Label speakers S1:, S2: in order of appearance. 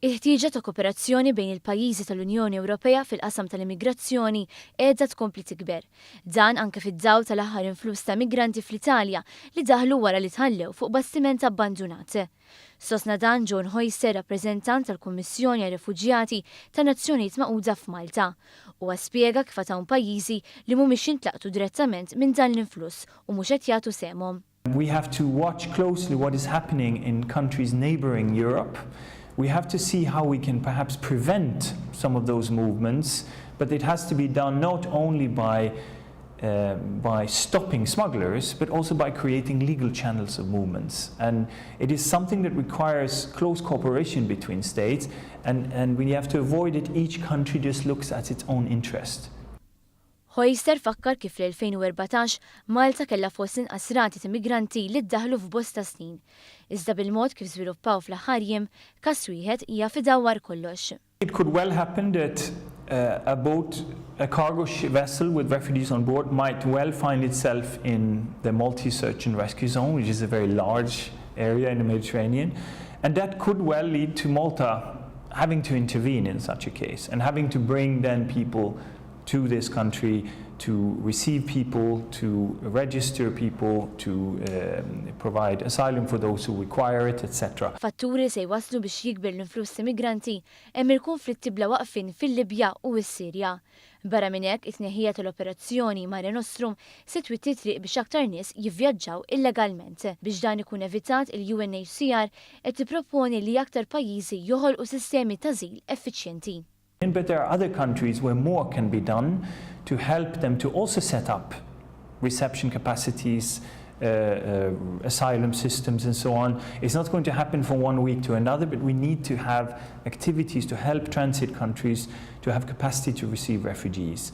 S1: Il-ħtieġa ta' kooperazzjoni bejn il-pajjiżi tal-Unjoni Ewropea fil-qasam tal-immigrazzjoni qiegħda tkompli tikber. Dan anke fid-dawl tal-aħħar influss ta' migranti fl-Italja li daħlu wara li tħallew fuq bastiment abbandunat. Sostna dan John Hoyser, rappreżentant tal-Kummissjoni għar-Refuġjati ta' Nazzjonijiet Magħquda f'Malta, u spjega kif hawn pajjiżi li mhumiex jintlaqtu direttament minn dan l-influss u mhux qed jagħtu semhom.
S2: We have to watch closely what is happening in countries neighboring Europe. We have to see how we can perhaps prevent some of those movements, but it has to be done not only by stopping smugglers, but also by creating legal channels of movements. And it is something that requires close cooperation between states, and we have to avoid it. Each country just looks at its own interest.
S1: Hoyser fakkar kif l-2014 Malta kellha fost inqas rati ta' migranti li ddaħlu f'bosta snin. Iżda bil-mod kif żviluppaw fl-aħħar jiem, każ wieħed hija fidawwar kollox.
S2: It could well happen that a cargo vessel with refugees on board might well find itself in the Maltese search and rescue zone, which is a very large area in the Mediterranean, and that could well lead to Malta having to intervene in such a case and having to bring then people to this country, to receive people, to register people, to provide asylum for those who require it, etc.
S1: Fatturi se jwaslu biex jikber l-influss immigranti hemm il-konflitti bla waqfin fil-Libja u s-Sirja. Barra minn hekk it-tneħħija tal-operazzjoni Mare Nostrum se twitti triq biex aktar nies jivvjaġġaw illegalment. Biex dan ikun evitat, il-UNHCR qed tipproponi li aktar pajjiżi joħolqu sistemi ta' żil effiċjenti.
S2: But there are other countries where more can be done to help them to also set up reception capacities, asylum systems and so on. It's not going to happen from one week to another, but we need to have activities to help transit countries to have capacity to receive refugees.